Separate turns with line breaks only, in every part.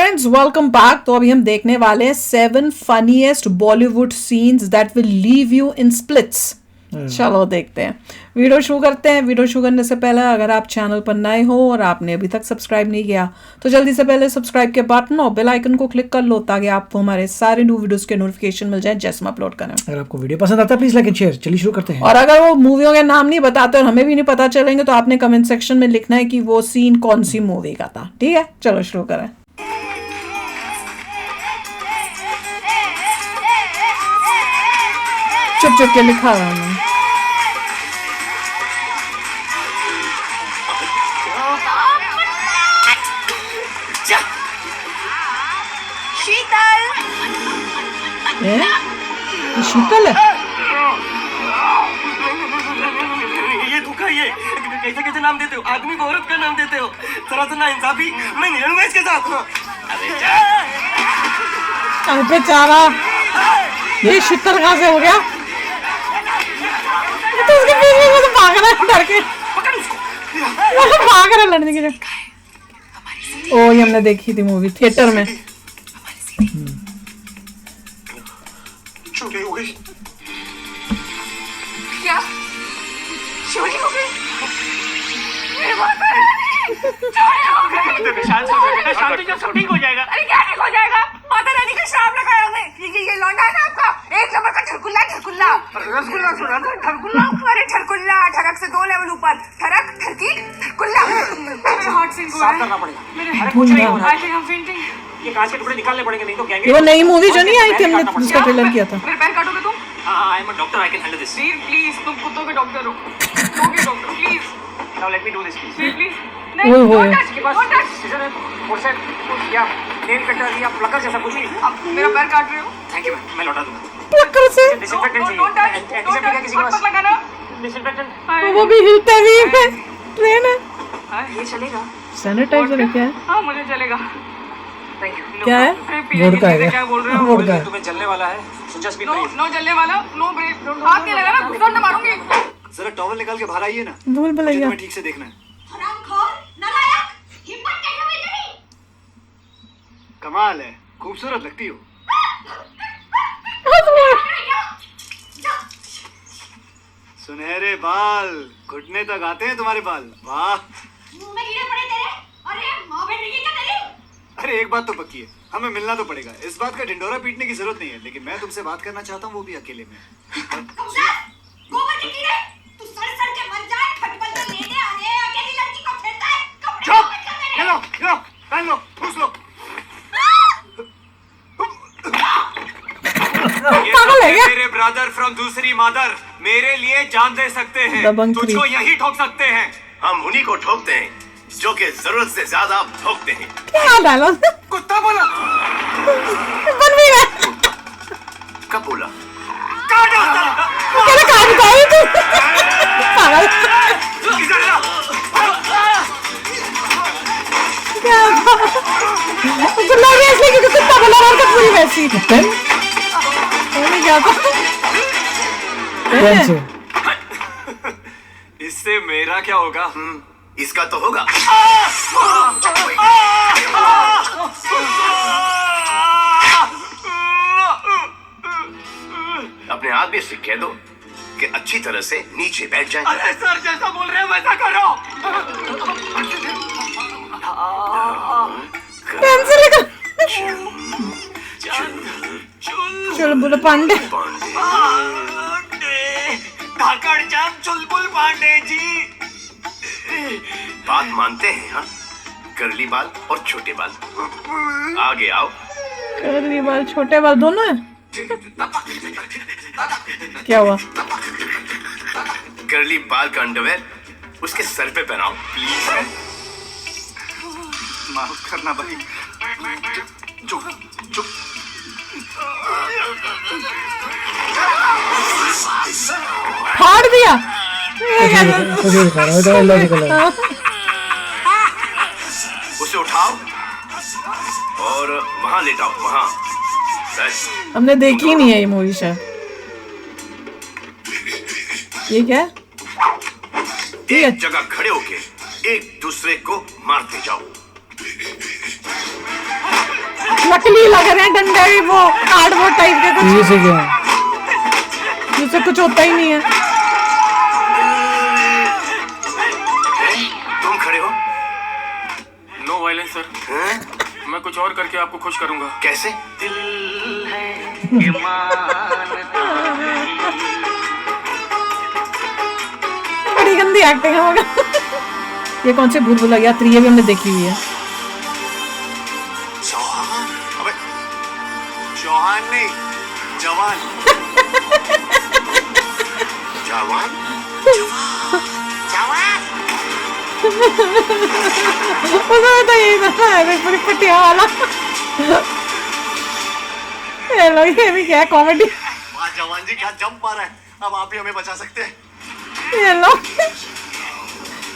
Friends welcome back. तो अभी हम देखने वाले हैं 7 funniest Bollywood scenes that will leave you in splits. चलो देखते हैं, वीडियो शुरू करते हैं। वीडियो शुरू करने से पहले अगर आप चैनल पर नए हो और आपने अभी तक सब्सक्राइब नहीं किया तो जल्दी से पहले सब्सक्राइब के बटन और बेल आइकन को क्लिक कर लो ताकि आपको हमारे सारे न्यू वीडियोस के नोटिफिकेशन मिल जाए जैसे हम अपलोड करें।
अगर आपको वीडियो पसंद आता है प्लीज लाइक एंड शेयर। चलिए शुरू करते हैं।
और अगर वो मूवियों के नाम नहीं बताते और हमें भी नहीं पता चलेंगे तो आपने कमेंट सेक्शन में लिखना है कि वो सीन कौन सी मूवी का था। ठीक है, चलो शुरू करें। चुप चुप के लिखा हुआ है।
शीतल
ये शीतल है।
ये धोखा, ये कैसे कैसे नाम देते हो? आदमी को औरत का नाम देते हो। थोड़ा सा ना इंसाफी। मैं नहीं रहूंगा इसके साथ।
अरे बेचारा, ये शीतल कहाँ से हो गया? तो उसके पीछे वो तो भाग रहा है डर के। वो तो भाग रहा है लड़ने के लिए। ओ ये हमने देखी थी मूवी थिएटर में।
चोरी हो गई।
क्या चोरी हो गई? मेरे माता चोरी हो गई।
शांत हो जाएगा, शांति जब सब ठीक हो जाएगा।
अरे क्या ठीक हो जाएगा? माता रानी का श्राप लगाया हमने। ये लौंडा है ना आपका, एक नंबर का ठरकुल्ला ठरकुल्ला।
रसगुल्ला सुना था, ठरकुल्ला।
अरे ठरकुल्ला, ठरक से 2 लेवल ऊपर। ठरक ठरकी ठरकुल्ला। मेरे हार्ट सिंक हुआ है।
करना पड़ेगा।
मेरे
अरे कुछ नहीं हो रहा।
I think I am fainting.
ये कांच के टुकड़े निकालने पड़ेंगे, नहीं तो गैंग।
ये वो नई मूवी जो नहीं आई थी हमने जिसका ट्रेलर किया था।
मेरे पैर काटोगे तुम?
हाँ, I am a doctor, I can handle this.
Please please, तुम कुत्तों के डॉक्टर हो। कुत्तों के डॉक्टर please
now let me do this please.
Please. नहीं,
ओए होए।
don't touch, don't touch।
Scissor है, फोर्सेप या नेल कटर या प्लकर जैसा कुछ भी।
आप मेरा पैर काट रहे हो।
थैंक यू, मैं लौटा दूंगा।
प्लकर से
डिसइंफेक्टेंट चाहिए।
Don't touch,
एंटीसेप्टिक है किसी के
मत
पास?
लगाना।
डिसइंफेक्टेंट।
वो भी हिलते हुए है। ट्रेन है।
हाँ, ये चलेगा।
सैनिटाइजर है क्या है?
हाँ, मुझे चलेगा।
Thank you.
क्या है?
अरे पिया
वोडका है
जी,
क्या?
क्या बोल रहे हो?
वोडका है।
तुम्हें जलने वाला है, so just be
no
brave.
No जलने वाला, नो ब्रेक। हाथ नहीं लगाना, घुसड़ मारूंगी।
जरा टॉवल निकाल के बाहर आइए ना।
भूल भुलैया।
तुम्हें ठीक से देखना है।
हरामखोर, नालायक, हिम्मत कैसे हुई तेरी?
कमाल है, खूबसूरत लगती हो। सुनहरे बाल, घुटने तक आते हैं तुम्हारे बाल। वाह।
मुंह में कीड़े पड़े तेरे। अरे माँ बहन रही है क्या तेरी?
अरे एक बात तो पक्की है, हमें मिलना तो पड़ेगा। इस बात का ढिंडोरा पीटने की जरूरत नहीं है, लेकिन मैं तुमसे बात करना चाहता हूँ, वो भी अकेले में।
गोबर के कीड़े, तू सड़ सड़ के मर जाए। खटपल तो लेने आने अकेली लड़की को फिरता है। कपड़े
चुप!
मत कर मेरे।
ये लो, पहन लो, ठूस लो।
पागल है क्या?
मेरे ब्रदर फ्रॉम दूसरी मादर मेरे लिए जान दे सकते हैं,
दबंग थ्री।
तुझको यही ठोक सकते हैं।
हम उन्हीं को ठोकते हैं जो कि जरूरत से ज्यादा ठोकते हैं।
क्या डायलॉग
कुत्ता बोला।
बन भी गया।
कब बोला?
काटो।
क्या काम कर तू? पागल
इधर आओ।
क्या गुल्ला भी ऐसे क्योंकि कुत्ता बोला और पूरी वैसी
पेन
नहीं क्या था?
पेन से
इससे मेरा क्या होगा?
इसका तो होगा। अपने आदमी से कह दो कि अच्छी तरह से नीचे बैठ जाए।
अरे सर जैसा बोल रहे हैं वैसा करो।
पेंसिल लेकर चलो बोलो पांडे।
धाकड़ जाम चुलबुल पांडे जी।
बात मानते हैं? हाँ, करली बाल और छोटे बाल। आगे आओ।
कर्ली बाल छोटे बाल दोनों है। क्या हुआ?
करली बाल का अंडरवेयर उसके सर पे पहनाओ प्लीज।
माफ करना भाई। चुप चुप।
फाड़ दिया।
कुछ दिखा रहा है, तो लॉजिकल है।
उसे उठाओ और वहां लेटाओ, वहां। बस।
हमने देखी ही नहीं है ये मूवी शायद। ये क्या है?
एक जगह खड़े होके एक दूसरे को मारते जाओ।
नकली लग रहे हैं डंडे भी, वो कार्डबोर्ड टाइप के कुछ,
ये से क्या है?
जिससे कुछ होता ही नहीं है।
तुम खड़े हो?
नो वायलेंस सर,
हैं?
मैं कुछ और करके आपको खुश करूंगा।
कैसे?
बड़ी गंदी एक्टिंग है मगर। ये कौन सी भूल भुलैया 3 ये भी हमने देखी हुई है।
चौहान? अबे चौहान नहीं, जवान। जवान? जवान?
उसमें तो यही था, अरे पूरी पटिया वाला। ये लोग, ये भी क्या कॉमेडी।
वाह जवान जी, क्या जंप आ रहा है। अब आप ही हमें बचा सकते हैं।
ये लोग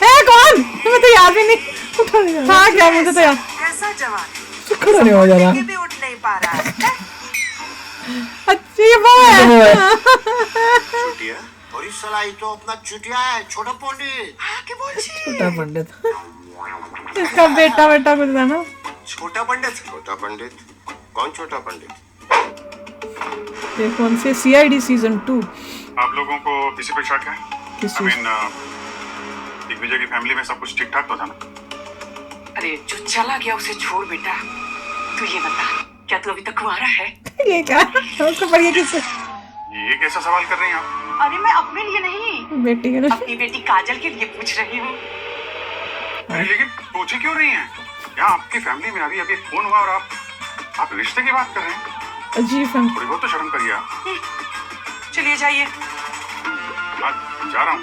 है कौन, मैं तो याद ही नहीं। हाँ क्या, मुझे तो याद।
कैसा जवान
खड़ा नहीं हो जा रहा।
ये भी उठ नहीं पा रहा है।
अच्छी वो है।
चुटिया? और इस साला ये तो अपना चुटिया है, छोटा पंडित।
छोटा पंडित।
इसका बेटा बेटा कुछ था ना।
छोटा पंडित? छोटा पंडित? कौन छोटा पंडित?
ये कौन से CID सीजन 2?
आप लोगों को किसी पे शक है?
किस
I
चीज?
mean, दिग्विजय की फैमिली में सब कुछ ठीक ठाक तो था ना?
अरे जो चला गया उसे छोड़ बेटा। तू ये बता, क्या तू अभी तक कुंवारा है?
ये क्या, उसको पढ़िए किससे?
ये कैसा सवाल कर रही हैं आप?
अरे मैं अपने लिए नहीं,
बेटी के लिए।
अपनी बेटी काजल के लिए पूछ रही हूँ।
लेकिन पूछे क्यों रही हैं? यहाँ आपकी फैमिली में अभी अभी फोन हुआ और आप रिश्ते की बात कर रहे हैं?
अजीब है।
थोड़ी बहुत तो शर्म करिए आप।
चलिए जाइए।
आज जा रहा हूँ,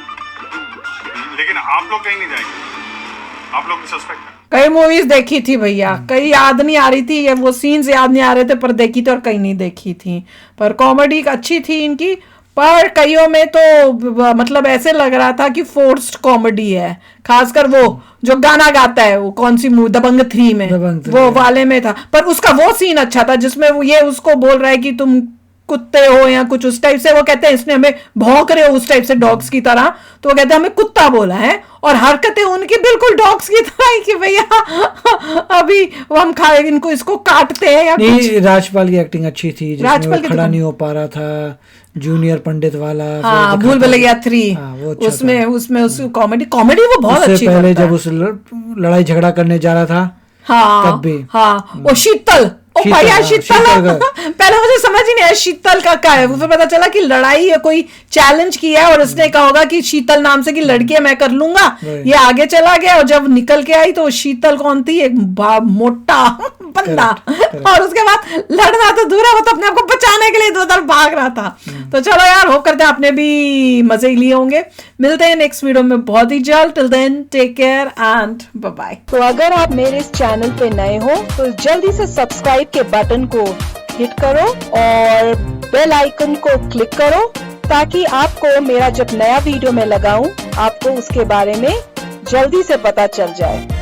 लेकिन आप लोग कहीं नहीं जाएंगे। आप लोग भी सस्पेक्ट हैं।
कई मूवीज देखी थी भैया, कई याद नहीं आ रही थी, ये वो सीन्स याद नहीं आ रहे थे, पर देखी थी और कई नहीं देखी थी। पर कॉमेडी अच्छी थी इनकी, पर कईयों में तो मतलब ऐसे लग रहा था कि फोर्स्ड कॉमेडी है। खासकर वो जो गाना गाता है, वो कौन सी मूवी, दबंग 3 में,
दबंग 3
वो
में।
वाले में था। पर उसका वो सीन अच्छा था जिसमें वो ये उसको बोल रहा है कि तुम कुत्ते हो या कुछ उस टाइप से, वो कहते हैं इसने हमें भौंक रहे हो उस टाइप से डॉग्स की तरह, तो वो कहते हैं हमें कुत्ता बोला है। और हरकतें उनकी बिल्कुल डॉग्स की तरह ही कि भैया अभी वो हम खाए इनको, इसको काटते हैं या कुछ।
नहीं, राजपाल की एक्टिंग अच्छी थी, जिसमें
राजपाल
वो
की
खड़ा
तो-
नहीं हो पा रहा था, जूनियर पंडित वाला।
हाँ, भूल भुलैया 3,
हाँ, वो अच्छा
उसमें
था।
उसमें उसकी कॉमेडी वो बहुत
उससे
अच्छी
पहले
करता है।
जब उस लड़ाई झगड़ा करने जा रहा था,
हाँ
तब भी।
हाँ, वो शीतल, ओ
शीतल,
भैया
हाँ,
शीतल
शीतल
पहले मुझे समझ ही नहीं आया शीतल का क्या है। फिर पता चला कि लड़ाई है, कोई चैलेंज किया है और उसने कहा होगा कि शीतल नाम से कि लड़की है, मैं कर लूंगा।
Right.
ये आगे चला गया और जब निकल के आई तो शीतल कौन थी, एक मोटा बंदा।
Correct.
और उसके बाद लड़ना तो दूर है, वो तो अपने आप को बचाने के लिए इधर उधर भाग रहा था। तो चलो यार, होप करते हैं आपने भी मजे ही लिए होंगे। मिलते हैं नेक्स्ट वीडियो में बहुत ही जल्द। Till then take care and bye bye. तो अगर आप मेरे इस चैनल पे नए हो तो जल्दी से सब्सक्राइब के बटन को हिट करो और बेल आइकन को क्लिक करो, ताकि आपको मेरा जब नया वीडियो मैं लगाऊं आपको उसके बारे में जल्दी से पता चल जाए।